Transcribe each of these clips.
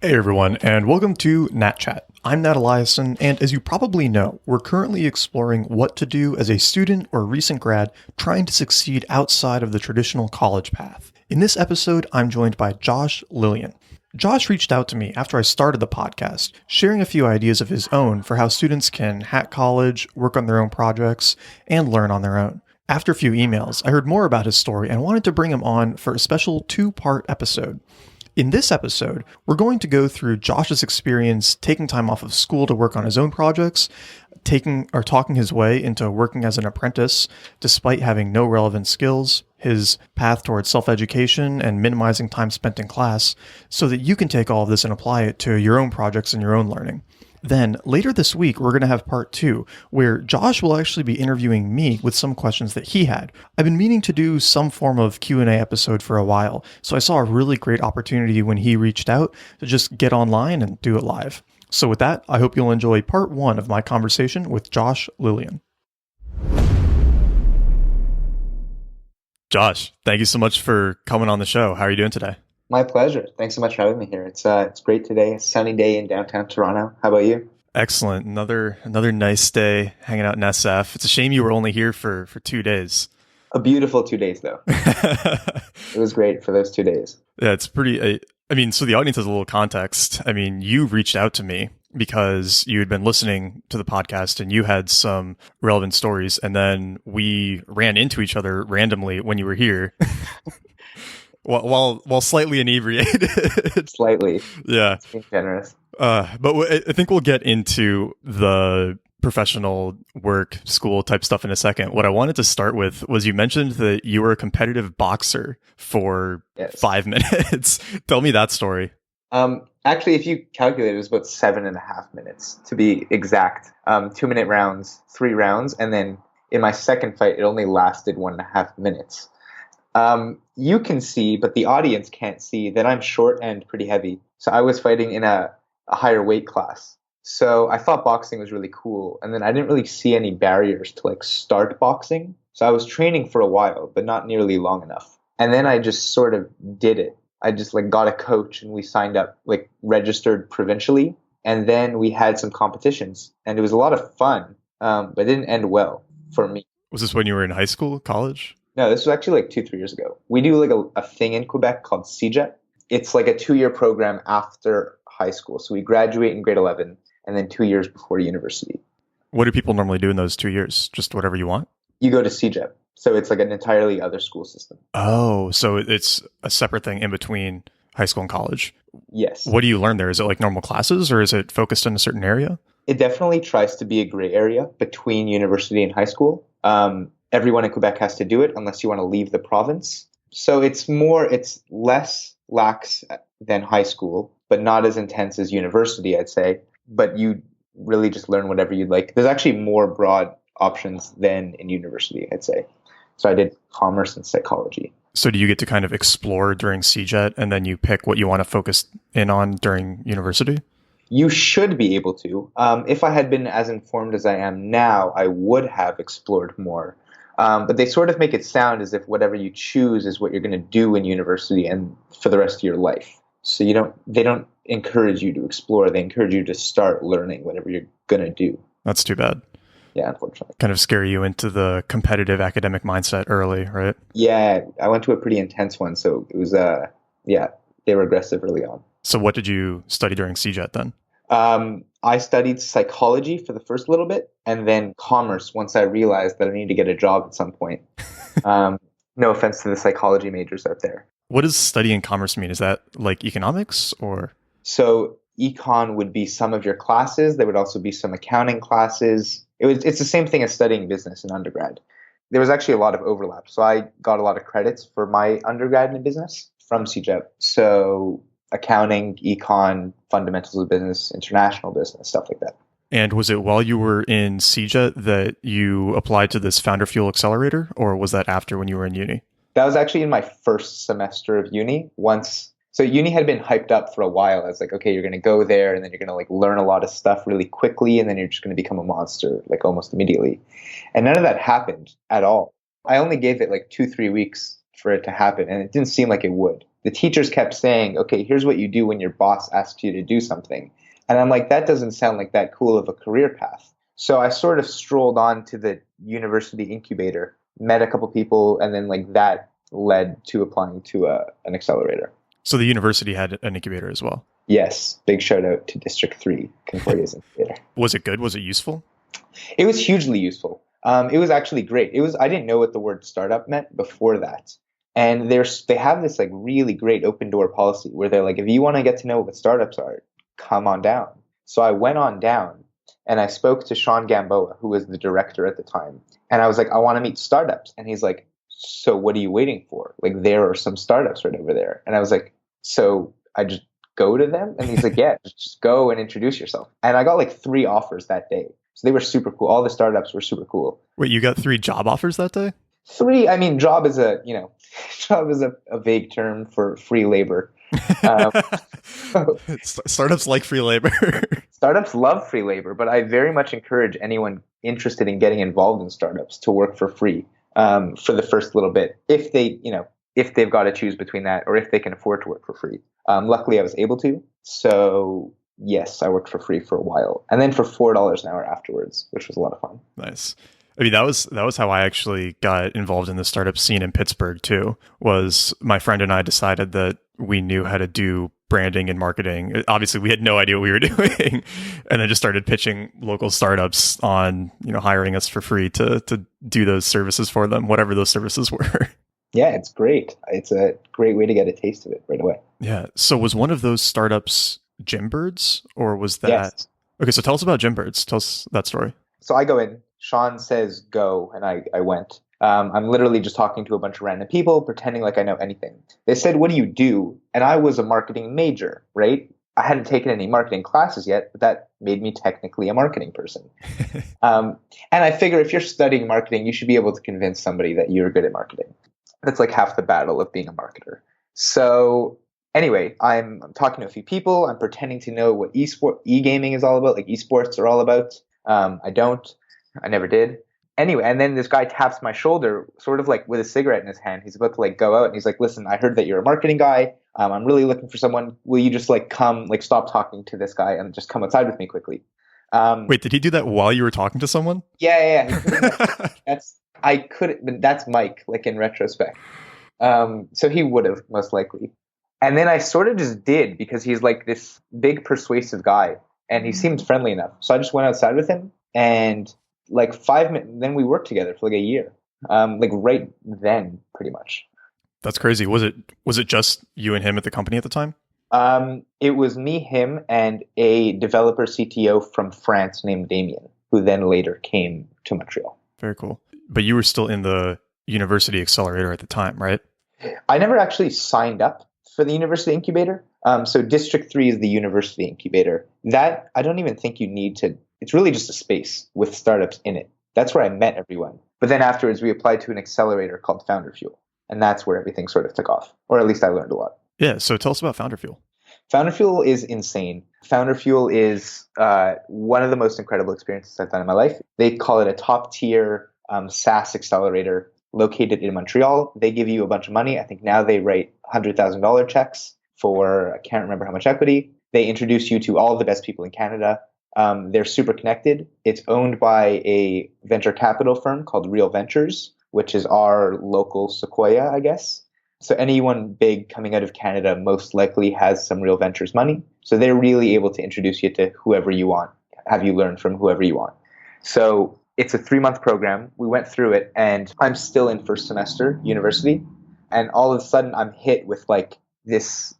Hey everyone, and welcome to Nat Chat. I'm Nat Eliason, and as you probably know, we're currently exploring what to do as a student or recent grad trying to succeed outside of the traditional college path. In this episode, I'm joined by Josh Lilien. Josh reached out to me after I started the podcast, sharing a few ideas of his own for how students can hack college, work on their own projects, and learn on their own. After a few emails, I heard more about his story and wanted to bring him on for a special two-part episode. In this episode, we're going to go through Josh's experience taking time off of school to work on his own projects, talking his way into working as an apprentice despite having no relevant skills, his path towards self-education and minimizing time spent in class, so that you can take all of this and apply it to your own projects and your own learning. Then, later this week, we're going to have part 2, where Josh will actually be interviewing me with some questions that he had. I've been meaning to do some form of Q&A episode for a while, so I saw a really great opportunity when he reached out to just get online and do it live. So with that, I hope you'll enjoy part 1 of my conversation with Josh Lilien. Josh, thank you so much for coming on the show. How are you doing today? My pleasure. Thanks so much for having me here. It's great today. A sunny day in downtown Toronto. How about you? Excellent. Another nice day hanging out in SF. It's a shame you were only here for 2 days. A beautiful 2 days, though. It was great for those 2 days. Yeah, it's pretty... so the audience has a little context. You reached out to me because you had been listening to the podcast and you had some relevant stories, and then we ran into each other randomly when you were here. While slightly inebriated. Slightly. Yeah. It's being generous. But I think we'll get into the professional work, school type stuff in a second. What I wanted to start with was you mentioned that you were a competitive boxer for 5 minutes. Tell me that story. Actually, if you calculate, it was about 7.5 minutes to be exact. 2-minute rounds, 3 rounds. And then in my second fight, it only lasted 1.5 minutes. You can see, but the audience can't see that I'm short and pretty heavy. So I was fighting in a higher weight class. So I thought boxing was really cool. And then I didn't really see any barriers to start boxing. So I was training for a while, but not nearly long enough. And then I just sort of did it. I just got a coach and we signed up, registered provincially. And then we had some competitions and it was a lot of fun. But it didn't end well for me. Was this when you were in high school, college? No, this was actually 2-3 years ago. We do a thing in Quebec called CEGEP. It's a 2-year program after high school. So we graduate in grade 11 and then 2 years before university. What do people normally do in those 2 years? Just whatever you want? You go to CEGEP. So it's an entirely other school system. Oh, so it's a separate thing in between high school and college. Yes. What do you learn there? Is it normal classes or is it focused in a certain area? It definitely tries to be a gray area between university and high school. Everyone in Quebec has to do it unless you want to leave the province. So it's less lax than high school, but not as intense as university, I'd say. But you really just learn whatever you'd like. There's actually more broad options than in university, I'd say. So I did commerce and psychology. So do you get to kind of explore during CEGET and then you pick what you want to focus in on during university? You should be able to. If I had been as informed as I am now, I would have explored more. But they sort of make it sound as if whatever you choose is what you're going to do in university and for the rest of your life. So they don't encourage you to explore. They encourage you to start learning whatever you're going to do. That's too bad. Yeah, unfortunately. Kind of scare you into the competitive academic mindset early, right? Yeah, I went to a pretty intense one. So it was, they were aggressive early on. So what did you study during CEGET then? I studied psychology for the first little bit and then commerce once I realized that I needed to get a job at some point. No offense to the psychology majors out there. What does studying commerce mean? Is that economics or? So econ would be some of your classes. There would also be some accounting classes. It's the same thing as studying business in undergrad. There was actually a lot of overlap. So I got a lot of credits for my undergrad in business from CEGEP. So accounting, econ, fundamentals of business, international business, stuff like that. And was it while you were in CEGET that you applied to this Founder Fuel Accelerator, or was that after when you were in uni? That was actually in my first semester of uni. So uni had been hyped up for a while. I was like, okay, you're going to go there and then you're going to learn a lot of stuff really quickly and then you're just going to become a monster almost immediately. And none of that happened at all. I only gave it 2-3 weeks for it to happen and it didn't seem like it would. the teachers kept saying, okay, here's what you do when your boss asks you to do something. And I'm like, that doesn't sound like that cool of a career path. So I sort of strolled on to the university incubator, met a couple people, and then like that led to applying to an accelerator. So the university had an incubator as well? Yes. Big shout out to District 3, Contagious incubator. Was it good? Was it useful? It was hugely useful. It was actually great. I didn't know what the word startup meant before that. And they have this like really great open door policy where they're like, if you want to get to know what startups are, come on down. So I went on down and I spoke to Sean Gamboa, who was the director at the time. And I was like, I want to meet startups. And he's like, so what are you waiting for? Like, there are some startups right over there. And I was like, so I just go to them? And he's like, yeah, just go and introduce yourself. And I got like 3 offers that day. So they were super cool. All the startups were super cool. Wait, you got 3 job offers that day? 3, I mean, job is a vague term for free labor. Startups like free labor. Startups love free labor, but I very much encourage anyone interested in getting involved in startups to work for free for the first little bit, if they've got to choose between that or if they can afford to work for free. Luckily, I was able to. So yes, I worked for free for a while, and then for $4 an hour afterwards, which was a lot of fun. Nice. I mean, that was how I actually got involved in the startup scene in Pittsburgh too. Was my friend and I decided that we knew how to do branding and marketing. Obviously, we had no idea what we were doing, and then just started pitching local startups on hiring us for free to do those services for them, whatever those services were. Yeah, it's great. It's a great way to get a taste of it right away. Yeah. So was one of those startups Gymbirds, or was that? Yes. Okay, so tell us about Gymbirds. Tell us that story. So I go in. Sean says go, and I went. I'm literally just talking to a bunch of random people, pretending like I know anything. They said, what do you do? And I was a marketing major, right? I hadn't taken any marketing classes yet, but that made me technically a marketing person. And I figure if you're studying marketing, you should be able to convince somebody that you're good at marketing. That's like half the battle of being a marketer. So anyway, I'm talking to a few people. I'm pretending to know what e-gaming is all about, like esports are all about. I never did. Anyway, and then this guy taps my shoulder, sort of like with a cigarette in his hand. He's about to like go out, and he's like, listen, I heard that you're a marketing guy. I'm really looking for someone. Will you just like come, like stop talking to this guy and just come outside with me quickly? Wait, did he do that while you were talking to someone? Yeah. That's Mike, like in retrospect. So he would have most likely. And then I sort of just did, because he's like this big persuasive guy and he seemed friendly enough. So I just went outside with him, and like 5 minutes, then we worked together for like a year. Like right then, pretty much. That's crazy. Was it just you and him at the company at the time? It was me, him, and a developer CTO from France named Damien, who then later came to Montreal. Very cool. But you were still in the university accelerator at the time, right? I never actually signed up for the university incubator. So District 3 is the university incubator. That I don't even think you need to. It's really just a space with startups in it. That's where I met everyone. But then afterwards, we applied to an accelerator called Founder Fuel. And that's where everything sort of took off. Or at least I learned a lot. Yeah. So tell us about Founder Fuel. Founder Fuel is insane. Founder Fuel is one of the most incredible experiences I've done in my life. They call it a top tier SaaS accelerator located in Montreal. They give you a bunch of money. I think now they write $100,000 checks for, I can't remember how much equity. They introduce you to all the best people in Canada. They're super connected. It's owned by a venture capital firm called Real Ventures, which is our local Sequoia, I guess. So anyone big coming out of Canada most likely has some Real Ventures money. So they're really able to introduce you to whoever you want, have you learn from whoever you want. So it's a 3-month program. We went through it, and I'm still in first semester university. And all of a sudden I'm hit with like this,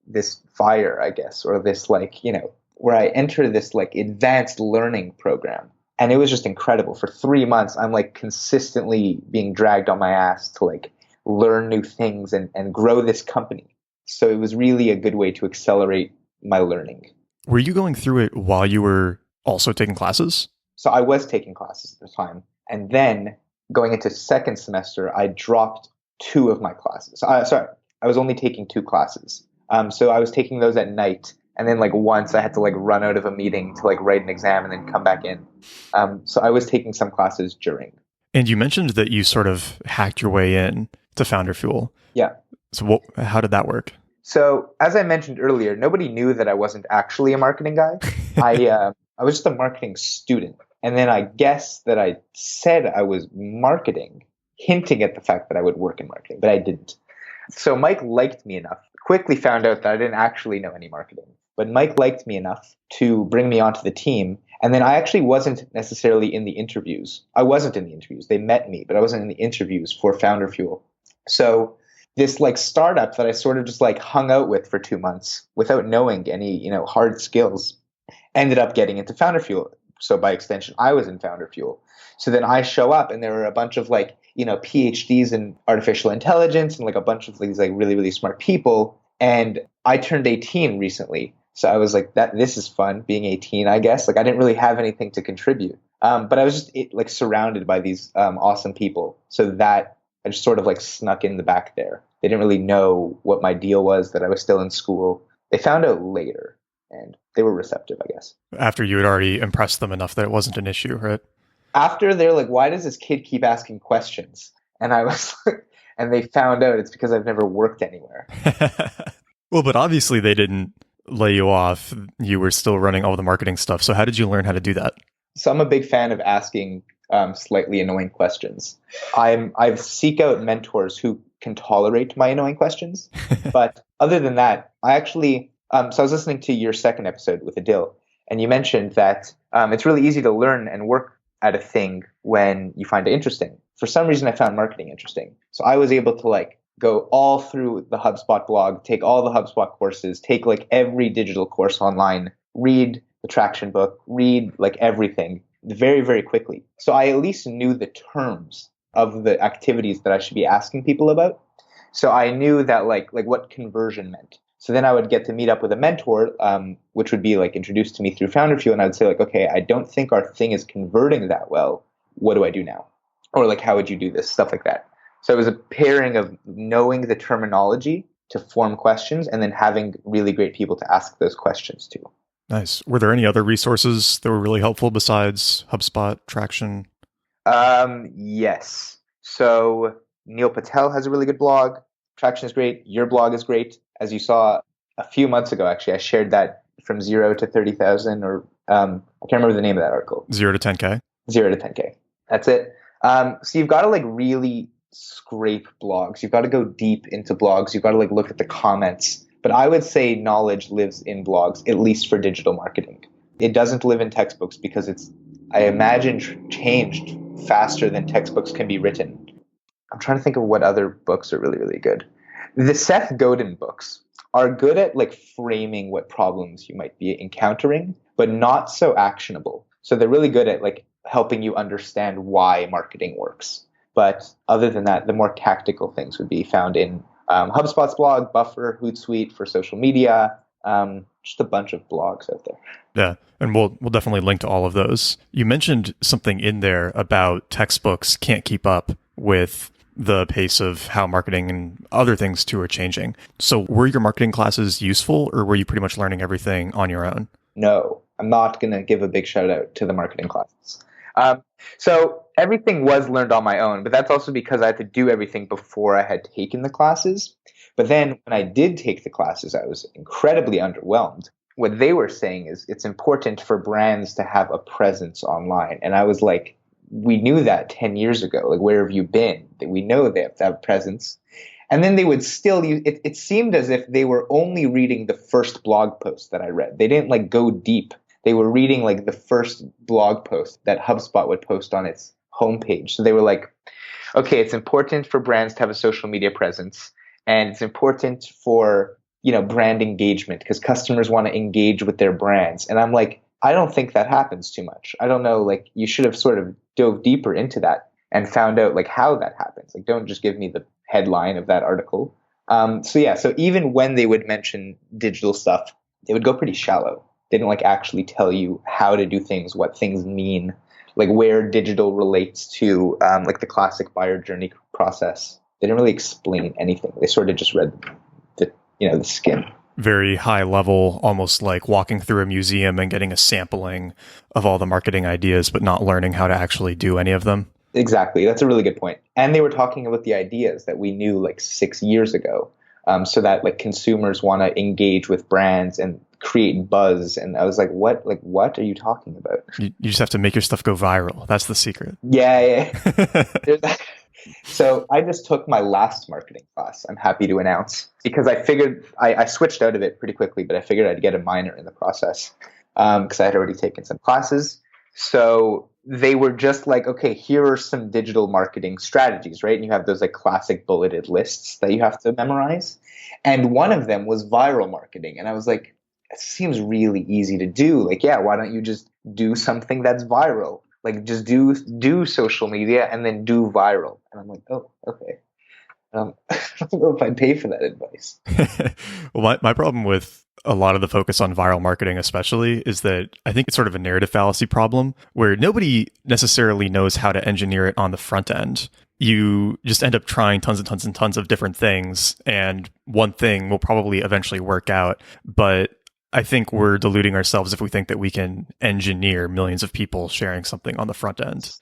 this fire, I guess, or this where I enter this like advanced learning program. And it was just incredible. For 3 months, I'm like consistently being dragged on my ass to like learn new things and grow this company. So it was really a good way to accelerate my learning. Were you going through it while you were also taking classes? So I was taking classes at the time. And then going into second semester, I dropped 2 of my classes. I was only taking 2 classes. So I was taking those at night. And then like once I had to like run out of a meeting to like write an exam and then come back in. So I was taking some classes during. And you mentioned that you sort of hacked your way in to Founder Fuel. Yeah. How did that work? So as I mentioned earlier, nobody knew that I wasn't actually a marketing guy. I was just a marketing student. And then I guess that I said I was marketing, hinting at the fact that I would work in marketing, but I didn't. So Mike liked me enough, quickly found out that I didn't actually know any marketing, but Mike liked me enough to bring me onto the team. And then I actually wasn't necessarily in the interviews. I wasn't in the interviews. They met me, but I wasn't in the interviews for Founder Fuel. So this like startup that I sort of just like hung out with for 2 months without knowing any, hard skills ended up getting into Founder Fuel. So by extension, I was in Founder Fuel. So then I show up and there were a bunch of like, PhDs in artificial intelligence and like a bunch of these like really, really smart people. And I turned 18 recently. So I was like, this is fun being 18, I guess. Like I didn't really have anything to contribute. But I was just like surrounded by these awesome people. So that I just sort of like snuck in the back there. They didn't really know what my deal was, that I was still in school. They found out later and they were receptive, I guess. After you had already impressed them enough that it wasn't an issue, right? After they're like, why does this kid keep asking questions? And I was like, and they found out it's because I've never worked anywhere. Well, but obviously they didn't lay you off. You were still running all the marketing stuff. So how did you learn how to do that? So I'm a big fan of asking slightly annoying questions. I seek out mentors who can tolerate my annoying questions. But other than that, I actually, so I was listening to your second episode with Adil, and you mentioned that it's really easy to learn and work at a thing when you find it interesting. For some reason, I found marketing interesting. So I was able to like go all through the HubSpot blog, take all the HubSpot courses, take like every digital course online, read the traction book, read like everything very, very quickly. So I at least knew the terms of the activities that I should be asking people about. So I knew that like what conversion meant. So then I would get to meet up with a mentor, which would be like introduced to me through Founder Fuel. And I would say like, okay, I don't think our thing is converting that well. What do I do now? Or like, how would you do this? Stuff like that. So it was a pairing of knowing the terminology to form questions and then having really great people to ask those questions to. Nice. Were there any other resources that were really helpful besides HubSpot, Traction? Yes. So Neil Patel has a really good blog. Traction is great. Your blog is great. As you saw a few months ago, actually, I shared that from 0 to 30,000 or I can't remember the name of that article. 0 to 10K? 0 to 10K. That's it. So you've got to like really scrape blogs. You've got to go deep into blogs. You've got to like look at the comments. But I would say knowledge lives in blogs, at least for digital marketing. It doesn't live in textbooks because it's, I imagine, changed faster than textbooks can be written. I'm trying to think of what other books are really, really good. The Seth Godin books are good at like framing what problems you might be encountering, but not so actionable. So they're really good at like helping you understand why marketing works. But other than that, the more tactical things would be found in HubSpot's blog, Buffer, Hootsuite for social media, just a bunch of blogs out there. Yeah, and we'll definitely link to all of those. You mentioned something in there about textbooks can't keep up with the pace of how marketing and other things too are changing. So were your marketing classes useful, or were you pretty much learning everything on your own? No, I'm not going to give a big shout out to the marketing classes. So everything was learned on my own, but that's also because I had to do everything before I had taken the classes. But then when I did take the classes, I was incredibly underwhelmed. What they were saying is it's important for brands to have a presence online. And I was like, we knew that 10 years ago. Like, where have you been? We know they have to have a presence. And then they would still use it. It seemed as if they were only reading the first blog post that I read. They didn't like go deep. They were reading like the first blog post that HubSpot would post on its homepage. So they were like, okay, it's important for brands to have a social media presence, and it's important for, brand engagement because customers want to engage with their brands. And I'm like, I don't think that happens too much. I don't know, like you should have sort of dove deeper into that and found out like how that happens. Like, don't just give me the headline of that article. So even when they would mention digital stuff, they would go pretty shallow. They didn't like actually tell you how to do things, what things mean, like where digital relates to like the classic buyer journey process. They didn't really explain anything. They sort of just read the skin. Very high level, almost like walking through a museum and getting a sampling of all the marketing ideas, but not learning how to actually do any of them. Exactly. That's a really good point. And they were talking about the ideas that we knew like 6 years ago. so that like consumers want to engage with brands and create buzz. And I was like, what are you talking about? You just have to make your stuff go viral. That's the secret. Yeah. So I just took my last marketing class, I'm happy to announce, because I figured I switched out of it pretty quickly, but I figured I'd get a minor in the process because I had already taken some classes. So they were just like, okay, here are some digital marketing strategies, right? And you have those like classic bulleted lists that you have to memorize. And one of them was viral marketing. And I was like, it seems really easy to do. Like, yeah, why don't you just do something that's viral? Like just do social media and then do viral. And I'm like, oh, okay. I don't know if I'd pay for that advice. Well, my problem with a lot of the focus on viral marketing especially is that I think it's sort of a narrative fallacy problem where nobody necessarily knows how to engineer it on the front end. You just end up trying tons and tons and tons of different things, and one thing will probably eventually work out. But I think we're deluding ourselves if we think that we can engineer millions of people sharing something on the front end.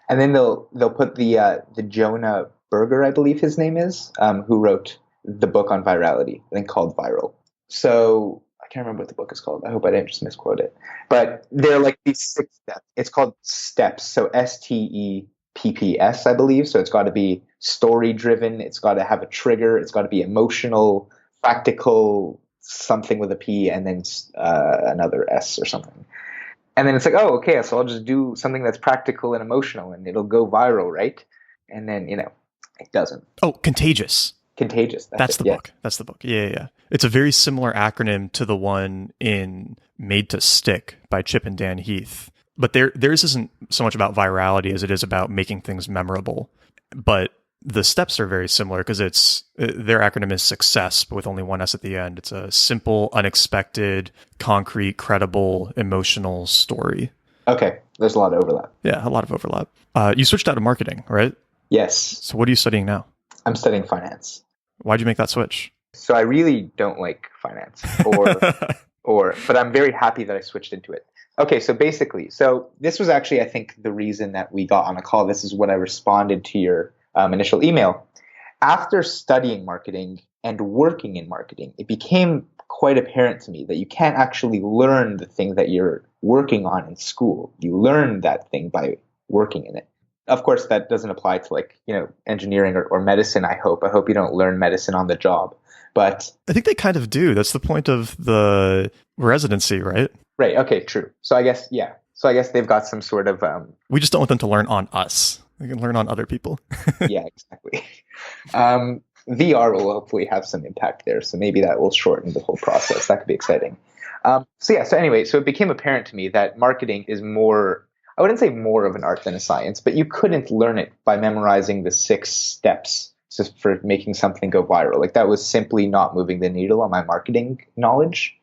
And then they'll put the Jonah Berger, I believe his name is, who wrote the book on virality, I think called Viral. So I can't remember what the book is called. I hope I didn't just misquote it. But they're like these 6 steps. It's called steps. So STEPPS, I believe. So it's got to be story driven. It's got to have a trigger. It's got to be emotional, practical, something with a P, and then another S or something. And then it's like, oh, okay, so I'll just do something that's practical and emotional and it'll go viral, right? And then, it doesn't. Oh, Contagious. Contagious. That's the book. That's the book. Yeah. It's a very similar acronym to the one in Made to Stick by Chip and Dan Heath. But theirs isn't so much about virality as it is about making things memorable. But the steps are very similar because their acronym is SUCCESS, but with only one S at the end. It's a simple, unexpected, concrete, credible, emotional story. Okay. There's a lot of overlap. Yeah, a lot of overlap. You switched out of marketing, right? Yes. So what are you studying now? I'm studying finance. Why'd you make that switch? So I really don't like finance but I'm very happy that I switched into it. Okay, so basically, this was actually, I think, the reason that we got on a call. This is what I responded to your initial email. After studying marketing and working in marketing, it became quite apparent to me that you can't actually learn the thing that you're working on in school. You learn that thing by working in it. Of course, that doesn't apply to engineering or medicine, I hope. I hope you don't learn medicine on the job. But I think they kind of do. That's the point of the residency, right? Right. Okay, true. So I guess, yeah. So I guess they've got some sort of... we just don't want them to learn on us. They can learn on other people. Yeah, exactly. VR will hopefully have some impact there. So maybe that will shorten the whole process. That could be exciting. So it became apparent to me that marketing is more... I wouldn't say more of an art than a science, but you couldn't learn it by memorizing the 6 steps just for making something go viral. Like that was simply not moving the needle on my marketing knowledge.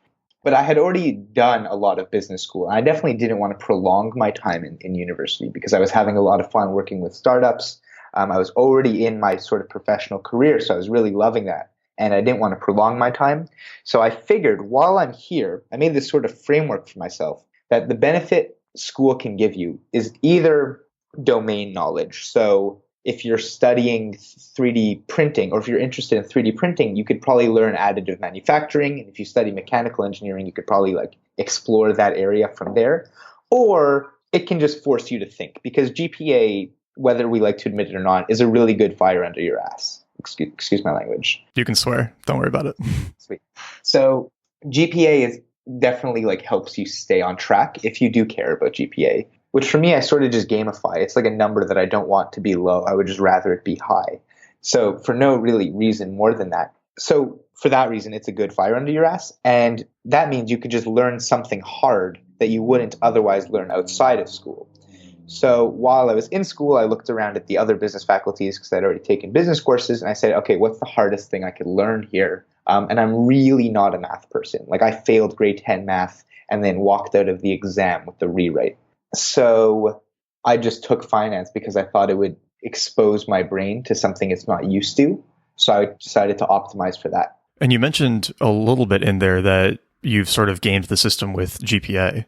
But I had already done a lot of business school. And I definitely didn't want to prolong my time in university because I was having a lot of fun working with startups. I was already in my sort of professional career, so I was really loving that. And I didn't want to prolong my time. So I figured while I'm here, I made this sort of framework for myself that the benefit school can give you is either domain knowledge. So if you're studying 3D printing, or if you're interested in 3D printing, you could probably learn additive manufacturing. And if you study mechanical engineering, you could probably explore that area from there. Or it can just force you to think, because GPA, whether we like to admit it or not, is a really good fire under your ass. Excuse my language. You can swear. Don't worry about it. Sweet. So GPA is definitely helps you stay on track if you do care about GPA, which for me, I sort of just gamify. It's like a number that I don't want to be low. I would just rather it be high. So for no really reason more than that. So for that reason, it's a good fire under your ass. And that means you could just learn something hard that you wouldn't otherwise learn outside of school. So while I was in school, I looked around at the other business faculties because I'd already taken business courses. And I said, okay, what's the hardest thing I could learn here? And I'm really not a math person. I failed grade 10 math and then walked out of the exam with the rewrite. So I just took finance because I thought it would expose my brain to something it's not used to. So I decided to optimize for that. And you mentioned a little bit in there that you've sort of gamed the system with GPA.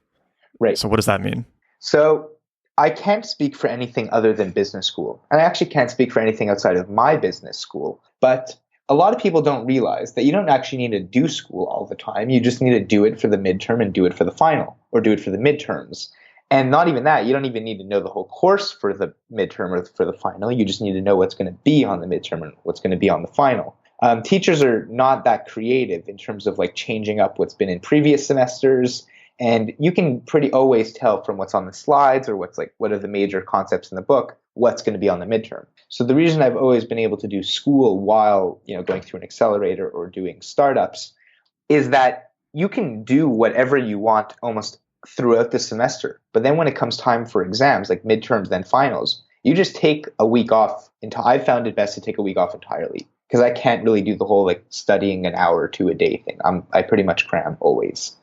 Right. So what does that mean? So I can't speak for anything other than business school. And I actually can't speak for anything outside of my business school. But a lot of people don't realize that you don't actually need to do school all the time. You just need to do it for the midterm and do it for the final, or do it for the midterms. And not even that, you don't even need to know the whole course for the midterm or for the final. You just need to know what's going to be on the midterm and what's going to be on the final. Teachers are not that creative in terms of like changing up what's been in previous semesters. And you can pretty always tell from what's on the slides or what are the major concepts in the book, what's going to be on the midterm. So the reason I've always been able to do school while, going through an accelerator or doing startups is that you can do whatever you want almost throughout the semester. But then when it comes time for exams, like midterms, then finals, you just take a week off. I found it best to take a week off entirely because I can't really do the whole like studying an hour or two a day thing. I pretty much cram always.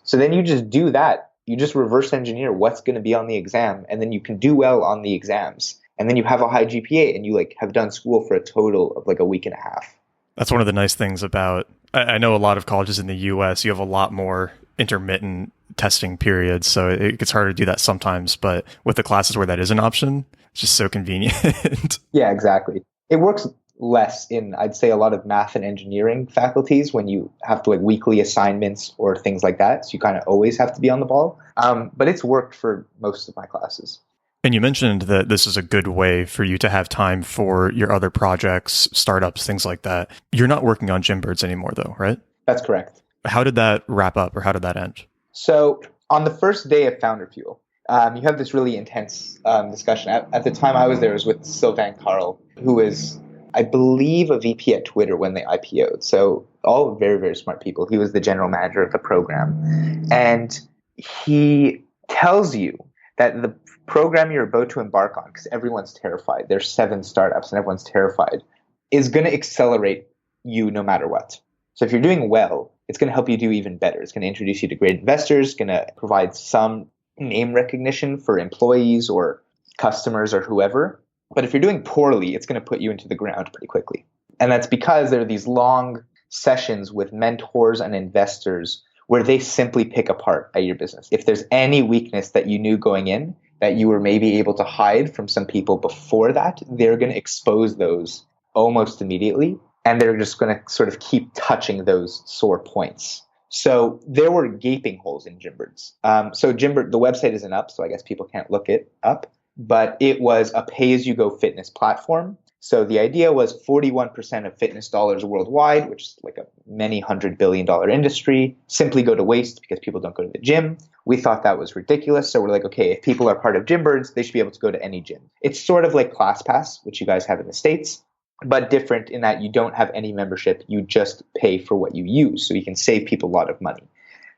So then you just do that. You just reverse engineer what's going to be on the exam, and then you can do well on the exams. And then you have a high GPA and you like have done school for a total of like a week and a half. That's one of the nice things about, I know a lot of colleges in the US, you have a lot more intermittent testing periods. So it gets harder to do that sometimes. But with the classes where that is an option, it's just so convenient. Yeah, exactly. It works less in, I'd say, a lot of math and engineering faculties when you have to like weekly assignments or things like that. So you kind of always have to be on the ball. But it's worked for most of my classes. And you mentioned that this is a good way for you to have time for your other projects, startups, things like that. You're not working on Gymbirds anymore though, right? That's correct. How did that wrap up or how did that end? So on the first day of Founder Fuel, you have this really intense discussion. At the time I was there, it was with Sylvain Carl, who is, I believe, a VP at Twitter when they IPO'd. So all very, very smart people. He was the general manager of the program. And he tells you that the program you're about to embark on, because everyone's terrified, there's 7 startups and everyone's terrified, is going to accelerate you no matter what. So if you're doing well, it's going to help you do even better. It's going to introduce you to great investors, going to provide some name recognition for employees or customers or whoever. But if you're doing poorly, it's going to put you into the ground pretty quickly. And that's because there are these long sessions with mentors and investors where they simply pick apart at your business. If there's any weakness that you knew going in that you were maybe able to hide from some people before that, they're going to expose those almost immediately. And they're just going to sort of keep touching those sore points. So there were gaping holes in Gymbirds. So Gymbird, the website isn't up, so I guess people can't look it up. But it was a pay-as-you-go fitness platform. So the idea was 41% of fitness dollars worldwide, which is like a many $100 billion industry, simply go to waste because people don't go to the gym. We thought that was ridiculous. So we're like, okay, if people are part of Gymbirds, they should be able to go to any gym. It's sort of like ClassPass, which you guys have in the States, but different in that you don't have any membership. You just pay for what you use. So you can save people a lot of money.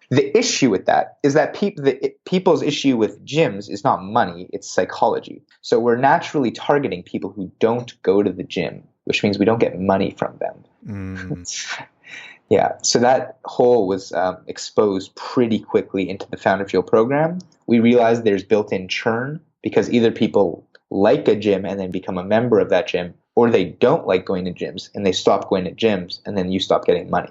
The issue with that is that people's issue with gyms is not money, it's psychology. So we're naturally targeting people who don't go to the gym, which means we don't get money from them. Yeah, so that hole was exposed pretty quickly into the Founder Fuel program. We realized there's built-in churn because either people like a gym and then become a member of that gym, or they don't like going to gyms and they stop going to gyms and then you stop getting money.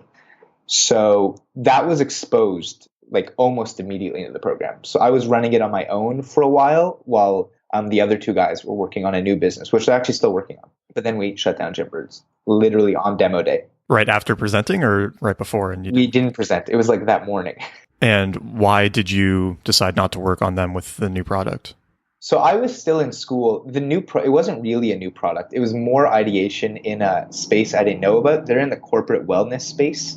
So that was exposed like almost immediately into the program. So I was running it on my own for a while the other 2 guys were working on a new business, which they're actually still working on. But then we shut down Gymbirds literally on demo day. Right after presenting or right before? And we didn't present. It was like that morning. And why did you decide not to work on them with the new product? So I was still in school. It wasn't really a new product. It was more ideation in a space I didn't know about. They're in the corporate wellness space.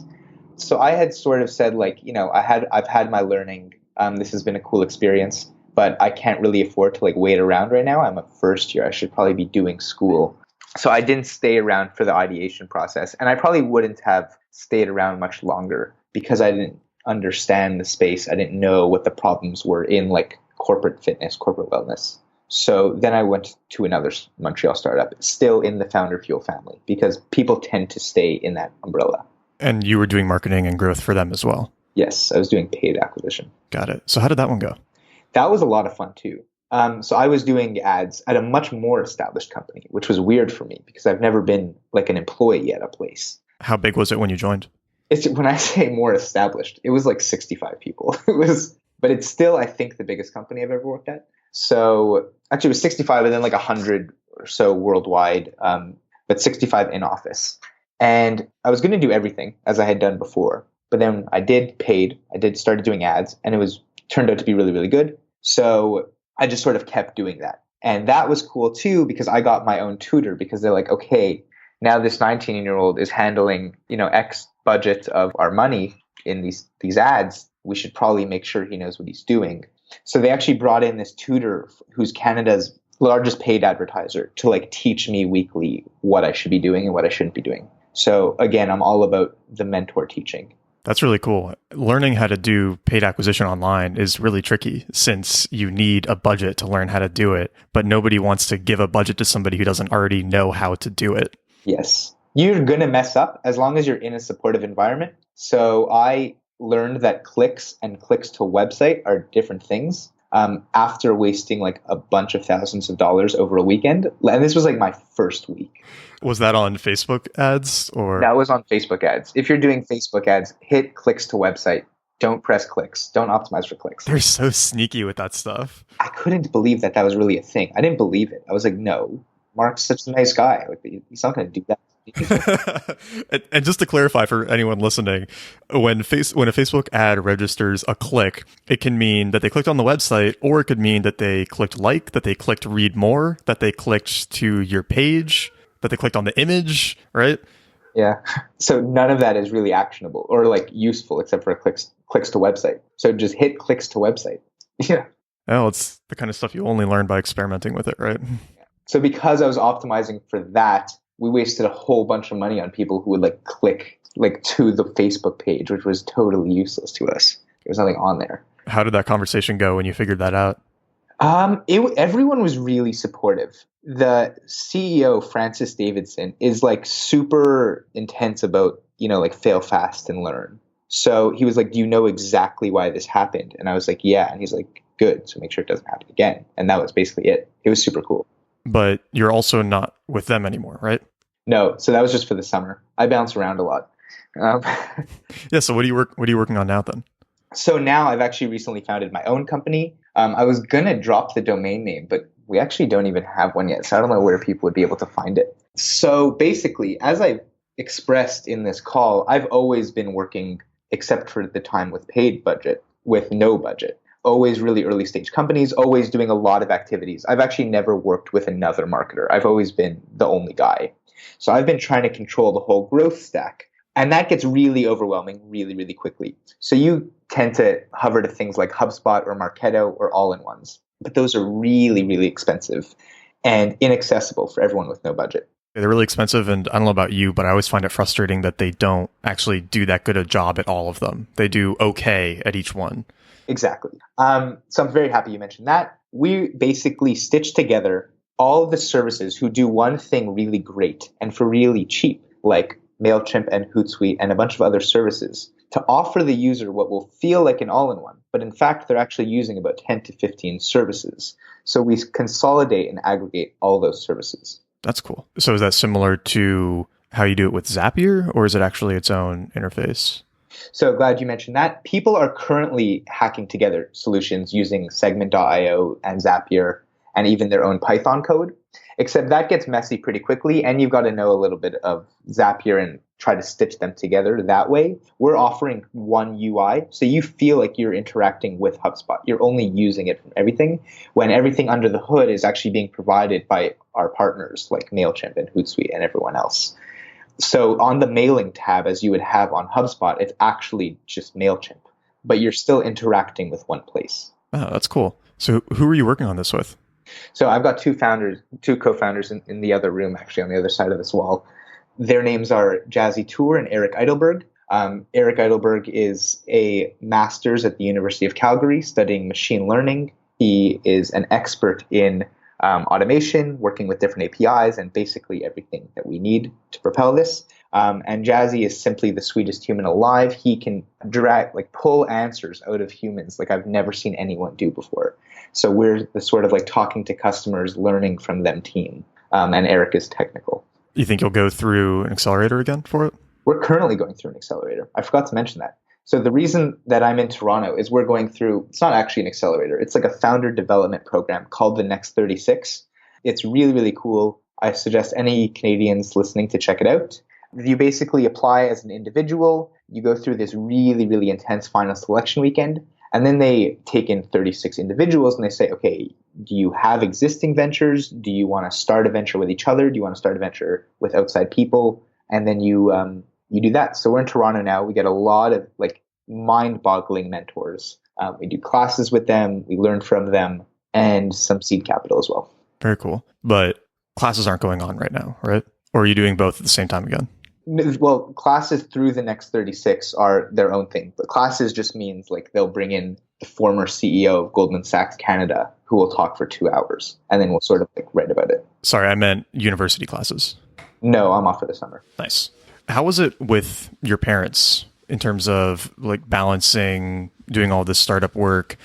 So I had sort of said, like, I've had my learning. This has been a cool experience, but I can't really afford to like wait around right now. I'm a first year. I should probably be doing school. So I didn't stay around for the ideation process. And I probably wouldn't have stayed around much longer because I didn't understand the space. I didn't know what the problems were in like corporate fitness, corporate wellness. So then I went to another Montreal startup, still in the Founder Fuel family, because people tend to stay in that umbrella. And you were doing marketing and growth for them as well? Yes, I was doing paid acquisition. Got it. So how did that one go? That was a lot of fun too. So I was doing ads at a much more established company, which was weird for me because I've never been like an employee at a place. How big was it when you joined? When I say more established, it was like 65 people. But it's still, I think, the biggest company I've ever worked at. So actually it was 65 and then like 100 or so worldwide, but 65 in office. And I was going to do everything as I had done before. But then I did paid, started doing ads, and it was turned out to be really, really good. So I just sort of kept doing that. And that was cool too, because I got my own tutor, because they're like, okay, now this 19-year-old is handling, X budget of our money in these ads. We should probably make sure he knows what he's doing. So they actually brought in this tutor who's Canada's largest paid advertiser to like teach me weekly what I should be doing and what I shouldn't be doing. So again, I'm all about the mentor teaching. That's really cool. Learning how to do paid acquisition online is really tricky since you need a budget to learn how to do it, but nobody wants to give a budget to somebody who doesn't already know how to do it. Yes. You're going to mess up as long as you're in a supportive environment. So I learned that clicks and clicks to website are different things after wasting like a bunch of thousands of dollars over a weekend. And this was like my first week. Was that on Facebook ads or? That was on Facebook ads. If you're doing Facebook ads, hit clicks to website. Don't press clicks. Don't optimize for clicks. They're so sneaky with that stuff. I couldn't believe that was really a thing. I didn't believe it. I was like, no, Mark's such a nice guy. Like, he's not going to do that. And just to clarify for anyone listening, when a Facebook ad registers a click, it can mean that they clicked on the website, or it could mean that they clicked like, that they clicked read more, that they clicked to your page, that they clicked on the image, right? Yeah. So none of that is really actionable or like useful except for clicks to website. So just hit clicks to website. Yeah. Oh, it's the kind of stuff you only learn by experimenting with it, right? So because I was optimizing for that, we wasted a whole bunch of money on people who would like click like to the Facebook page, which was totally useless to us. There was nothing on there. How did that conversation go when you figured that out? Everyone was really supportive. The CEO, Francis Davidson, is like super intense about, like fail fast and learn. So he was like, do you know exactly why this happened? And I was like, yeah. And he's like, good. So make sure it doesn't happen again. And that was basically it. It was super cool. But you're also not with them anymore, right? No. So that was just for the summer. I bounce around a lot. Yeah. So what are you working on now then? So now I've actually recently founded my own company. I was going to drop the domain name, but we actually don't even have one yet. So I don't know where people would be able to find it. So basically, as I expressed in this call, I've always been working, except for the time with paid budget, with no budget. Always really early stage companies, always doing a lot of activities. I've actually never worked with another marketer. I've always been the only guy. So I've been trying to control the whole growth stack. And that gets really overwhelming really, really quickly. So you tend to hover to things like HubSpot or Marketo or all-in-ones. But those are really, really expensive and inaccessible for everyone with no budget. They're really expensive, and I don't know about you, but I always find it frustrating that they don't actually do that good a job at all of them. They do okay at each one. Exactly. So I'm very happy you mentioned that. We basically stitch together all of the services who do one thing really great and for really cheap, like Mailchimp and Hootsuite and a bunch of other services, to offer the user what will feel like an all-in-one, but in fact, they're actually using about 10 to 15 services. So we consolidate and aggregate all those services. That's cool. So is that similar to how you do it with Zapier, or is it actually its own interface? So glad you mentioned that. People are currently hacking together solutions using Segment.io and Zapier and even their own Python code, except that gets messy pretty quickly, and you've got to know a little bit of Zapier and try to stitch them together that way. We're offering one UI, so you feel like you're interacting with HubSpot. You're only using it from everything, when everything under the hood is actually being provided by our partners like Mailchimp and Hootsuite and everyone else. So on the mailing tab, as you would have on HubSpot, it's actually just Mailchimp, but you're still interacting with one place. Oh, that's cool. So who are you working on this with? So I've got two co-founders in the other room, actually on the other side of this wall. Their names are Jazzy Tour and Eric Eidelberg. Eric Eidelberg is a master's at the University of Calgary studying machine learning. He is an expert in automation, working with different APIs and basically everything that we need to propel this. And Jazzy is simply the sweetest human alive. He can pull answers out of humans like I've never seen anyone do before. So we're the sort of like talking to customers, learning from them team. And Eric is technical. You think you'll go through an accelerator again for it? We're currently going through an accelerator. I forgot to mention that. So the reason that I'm in Toronto is we're going through, it's not actually an accelerator. It's like a founder development program called the Next 36. It's really, really cool. I suggest any Canadians listening to check it out. You basically apply as an individual. You go through this really, really intense final selection weekend. And then they take in 36 individuals and they say, okay, do you have existing ventures? Do you want to start a venture with each other? Do you want to start a venture with outside people? And then you do that. So we're in Toronto now. We get a lot of like mind-boggling mentors. We do classes with them. We learn from them, and some seed capital as well. Very cool. But classes aren't going on right now, right? Or are you doing both at the same time again? Well, classes through the next 36 are their own thing. But classes just means like they'll bring in the former CEO of Goldman Sachs Canada, who will talk for 2 hours, and then we'll sort of like write about it. Sorry, I meant university classes. No, I'm off for the summer. Nice. How was it with your parents in terms of like balancing doing all this startup work,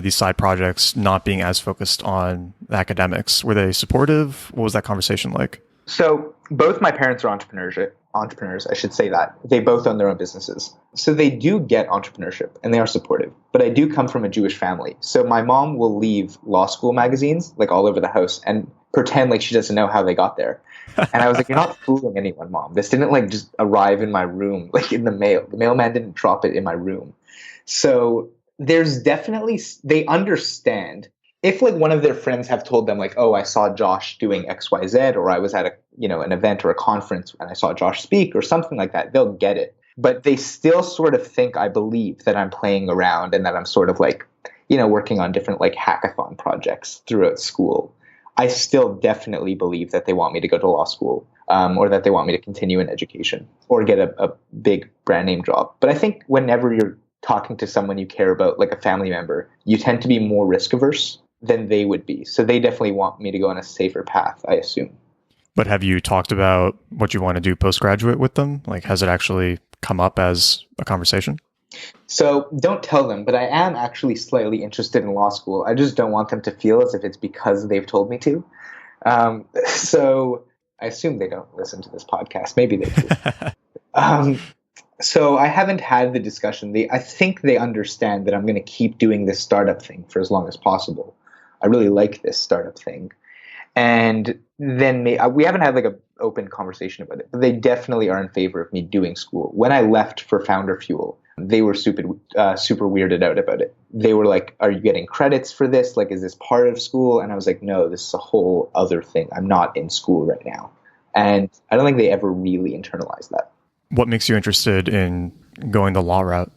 these side projects, not being as focused on academics? Were they supportive? What was that conversation like? So both my parents are entrepreneurs, I should say that. They both own their own businesses. So they do get entrepreneurship and they are supportive. But I do come from a Jewish family. So my mom will leave law school magazines like all over the house and pretend like she doesn't know how they got there. And I was like, you're not fooling anyone, Mom. This didn't like just arrive in my room, like in the mail. The mailman didn't drop it in my room. So there's definitely, they understand. If like one of their friends have told them like, oh, I saw Josh doing XYZ, or I was at an event or a conference and I saw Josh speak or something like that, they'll get it. But they still sort of think, I believe, that I'm playing around and that I'm sort of like, working on different like hackathon projects throughout school. I still definitely believe that they want me to go to law school, or that they want me to continue in education or get a big brand name job. But I think whenever you're talking to someone you care about, like a family member, you tend to be more risk averse than they would be. So they definitely want me to go on a safer path, I assume. But have you talked about what you want to do postgraduate with them? Like, has it actually come up as a conversation? So don't tell them, but I am actually slightly interested in law school. I just don't want them to feel as if it's because they've told me to. So I assume they don't listen to this podcast. Maybe they do. So I haven't had the discussion. I think they understand that I'm going to keep doing this startup thing for as long as possible. I really like this startup thing. And then we haven't had like an open conversation about it, but they definitely are in favor of me doing school. When I left for Founder Fuel, they were super weirded out about it. They were like, are you getting credits for this? Like, is this part of school? And I was like, no, this is a whole other thing. I'm not in school right now. And I don't think they ever really internalized that. What makes you interested in going the law route?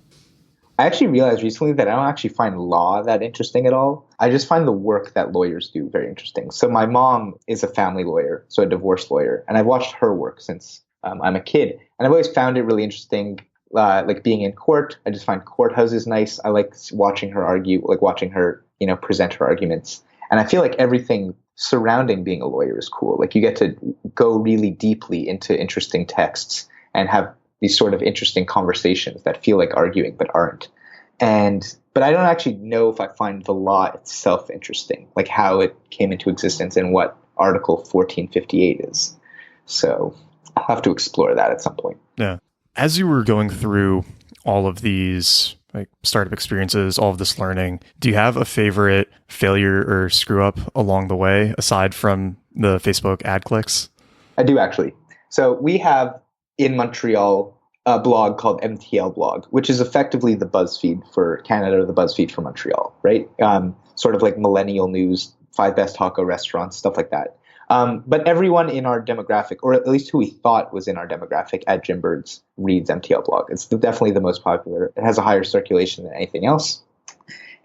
I actually realized recently that I don't actually find law that interesting at all. I just find the work that lawyers do very interesting. So my mom is a family lawyer, so a divorce lawyer, and I've watched her work since I'm a kid. And I've always found it really interesting, like being in court. I just find courthouses nice. I like watching her argue, like watching her, present her arguments. And I feel like everything surrounding being a lawyer is cool. Like you get to go really deeply into interesting texts and have these sort of interesting conversations that feel like arguing but aren't. But I don't actually know if I find the law itself interesting, like how it came into existence and what Article 1458 is. So I'll have to explore that at some point. Yeah. As you were going through all of these like startup experiences, all of this learning, do you have a favorite failure or screw up along the way, aside from the Facebook ad clicks? I do actually. So we have in Montreal a blog called MTL Blog, which is effectively the BuzzFeed for Canada or the BuzzFeed for Montreal, right? Sort of like millennial news, 5 best taco restaurants, stuff like that. But everyone in our demographic, or at least who we thought was in our demographic at Jimbirds, reads MTL Blog. It's definitely the most popular. It has a higher circulation than anything else.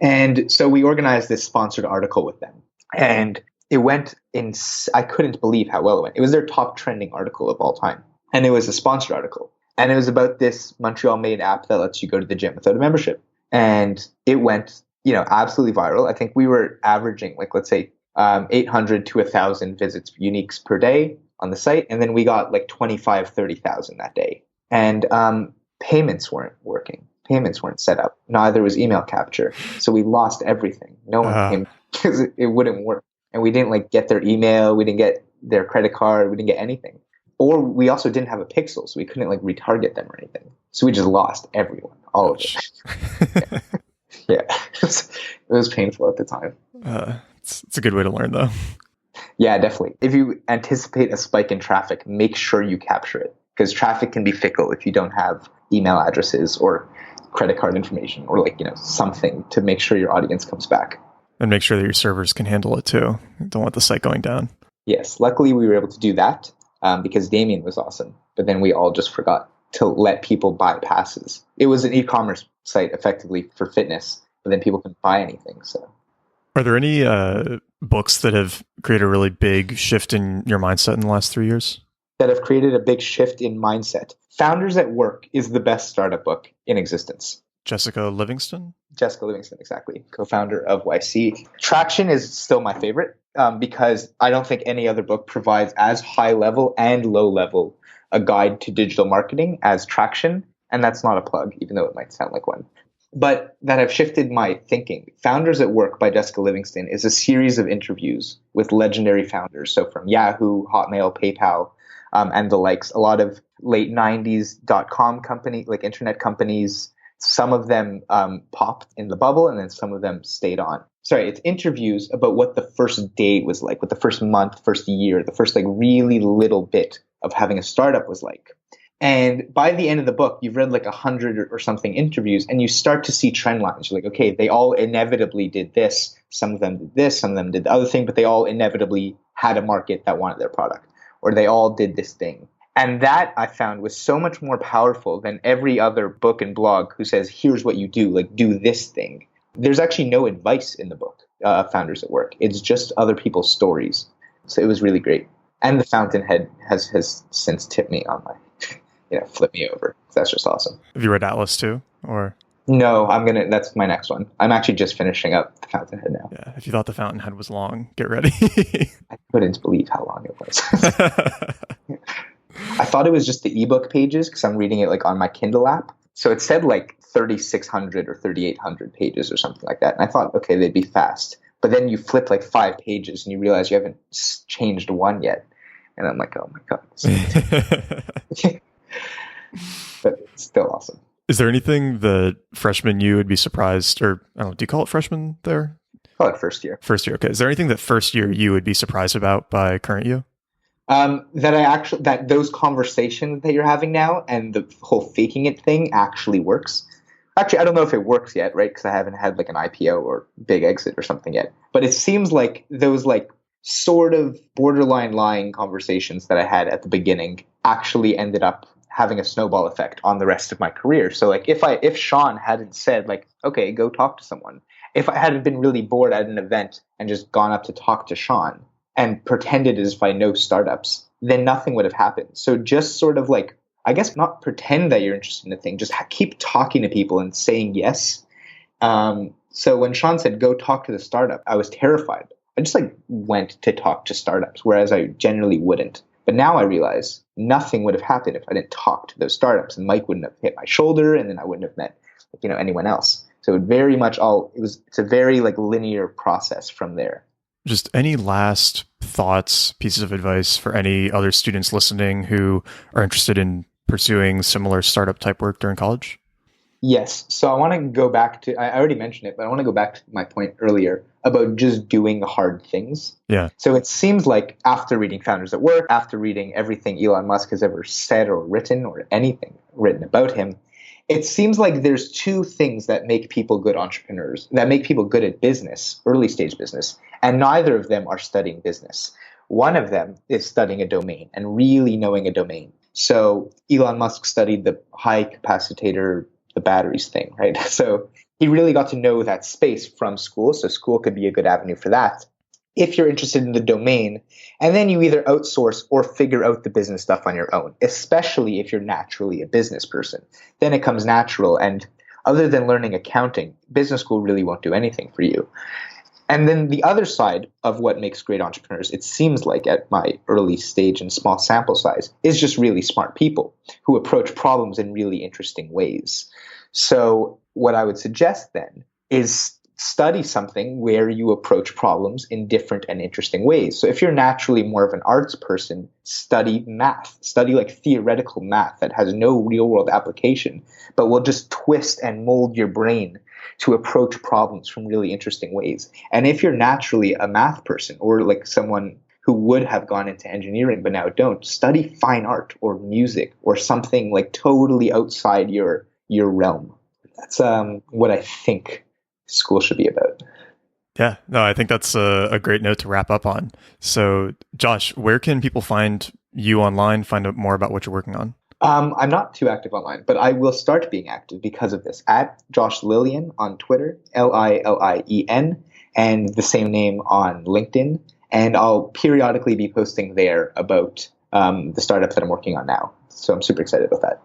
And so we organized this sponsored article with them. And it went in, I couldn't believe how well it went. It was their top trending article of all time. And it was a sponsored article. And it was about this Montreal-made app that lets you go to the gym without a membership. And it went, absolutely viral. I think we were averaging, like, let's say, 800 to 1,000 visits, uniques per day on the site. And then we got like 25, 30,000 that day. And payments weren't working. Payments weren't set up. Neither was email capture. So we lost everything. No one came because it wouldn't work. And we didn't get their email. We didn't get their credit card. We didn't get anything. Or we also didn't have a pixel, so we couldn't retarget them or anything. So we just lost everyone, all of it. Yeah. It was painful at the time. It's a good way to learn, though. Yeah, definitely. If you anticipate a spike in traffic, make sure you capture it. because traffic can be fickle if you don't have email addresses or credit card information or something to make sure your audience comes back. And make sure that your servers can handle it too. Don't want the site going down. Yes. Luckily, we were able to do that because Damien was awesome. But then we all just forgot to let people buy passes. It was an e-commerce site effectively for fitness, but then people couldn't buy anything. So, are there any books that have created a really big shift in your mindset in the last 3 years? That have created a big shift in mindset. Founders at Work is the best startup book in existence. Jessica Livingston, exactly. Co-founder of YC. Traction is still my favorite because I don't think any other book provides as high level and low level a guide to digital marketing as Traction. And that's not a plug, even though it might sound like one. But that have shifted my thinking. Founders at Work by Jessica Livingston is a series of interviews with legendary founders. So from Yahoo, Hotmail, PayPal, and the likes, a lot of late 90s .com company, like internet companies. Some of them popped in the bubble and then some of them stayed on. Sorry, it's interviews about what the first day was like, what the first month, first year, the first really little bit of having a startup was like. And by the end of the book, you've read 100 or something interviews and you start to see trend lines. You're like, okay, they all inevitably did this. Some of them did this, some of them did the other thing, but they all inevitably had a market that wanted their product, or they all did this thing. And that I found was so much more powerful than every other book and blog who says, here's what you do, do this thing. There's actually no advice in the book, Founders at Work. It's just other people's stories. So it was really great. And the Fountainhead has since tipped me on my, flip me over. That's just awesome. Have you read Atlas too? Or no, that's my next one. I'm actually just finishing up the Fountainhead now. Yeah, if you thought the Fountainhead was long, get ready. I couldn't believe how long it was. I thought it was just the ebook pages because I'm reading it on my Kindle app. So it said 3,600 or 3,800 pages or something like that. And I thought, okay, they'd be fast. But then you flip 5 pages and you realize you haven't changed one yet. And I'm like, oh my God. But it's still awesome. Is there anything that freshman you would be surprised, or I don't know, do you call it freshman there? Call it first year. First year, okay. Is there anything that first year you would be surprised about by current you? That those conversations that you're having now and the whole faking it thing actually works. Actually, I don't know if it works yet, right? Because I haven't had an IPO or big exit or something yet. But it seems like those sort of borderline lying conversations that I had at the beginning actually ended up having a snowball effect on the rest of my career. So if Sean hadn't said okay, go talk to someone, if I hadn't been really bored at an event and just gone up to talk to Sean and pretended as if I know startups, then nothing would have happened. So just sort of I guess not pretend that you're interested in a thing, just keep talking to people and saying yes. So when Sean said, go talk to the startup, I was terrified. I just went to talk to startups, whereas I generally wouldn't. But now I realize nothing would have happened if I didn't talk to those startups, and Mike wouldn't have hit my shoulder, and then I wouldn't have met anyone else. So it's a very linear process from there. Just any last thoughts, pieces of advice for any other students listening who are interested in pursuing similar startup type work during college? Yes. So I want to go back to, I already mentioned it, but I want to go back to my point earlier about just doing hard things. Yeah. So it seems like after reading Founders at Work, after reading everything Elon Musk has ever said or written or anything written about him, it seems like there's two things that make people good entrepreneurs, that make people good at business, early stage business, and neither of them are studying business. One of them is studying a domain and really knowing a domain. So Elon Musk studied the high capacitor, the batteries thing, right? So he really got to know that space from school. So school could be a good avenue for that if you're interested in the domain. And then you either outsource or figure out the business stuff on your own, especially if you're naturally a business person. Then it comes natural. And other than learning accounting, business school really won't do anything for you. And then the other side of what makes great entrepreneurs, it seems like at my early stage and small sample size, is just really smart people who approach problems in really interesting ways. So what I would suggest then is study something where you approach problems in different and interesting ways. So if you're naturally more of an arts person, study math, study theoretical math that has no real world application, but will just twist and mold your brain to approach problems from really interesting ways. And if you're naturally a math person or someone who would have gone into engineering but now don't, study fine art or music or something like totally outside your realm. That's what I think school should be about. Yeah, no, I think that's a great note to wrap up on. So, Josh, where can people find you online, find out more about what you're working on? I'm not too active online, but I will start being active because of this. At Josh Lilien on Twitter, Lilien, and the same name on LinkedIn. And I'll periodically be posting there about the startup that I'm working on now. So I'm super excited about that.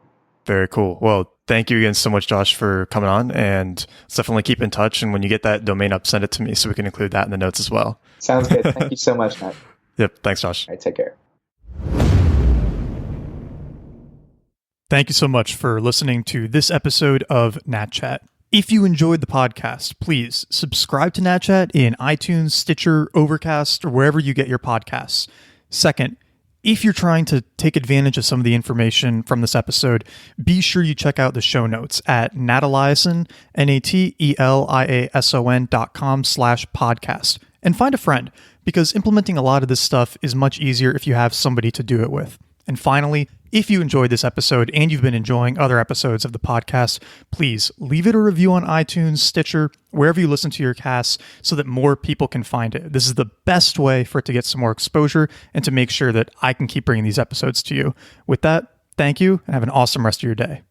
Very cool. Well, thank you again so much, Josh, for coming on, and let's definitely keep in touch. And when you get that domain up, send it to me so we can include that in the notes as well. Sounds good. Thank you so much, Matt. Yep. Thanks, Josh. All right, take care. Thank you so much for listening to this episode of Nat Chat. If you enjoyed the podcast, please subscribe to Nat Chat in iTunes, Stitcher, Overcast, or wherever you get your podcasts. Second, if you're trying to take advantage of some of the information from this episode, be sure you check out the show notes at nataliason, nateliason.com/podcast, and find a friend, because implementing a lot of this stuff is much easier if you have somebody to do it with. And finally, if you enjoyed this episode and you've been enjoying other episodes of the podcast, please leave it a review on iTunes, Stitcher, wherever you listen to your casts so that more people can find it. This is the best way for it to get some more exposure and to make sure that I can keep bringing these episodes to you. With that, thank you and have an awesome rest of your day.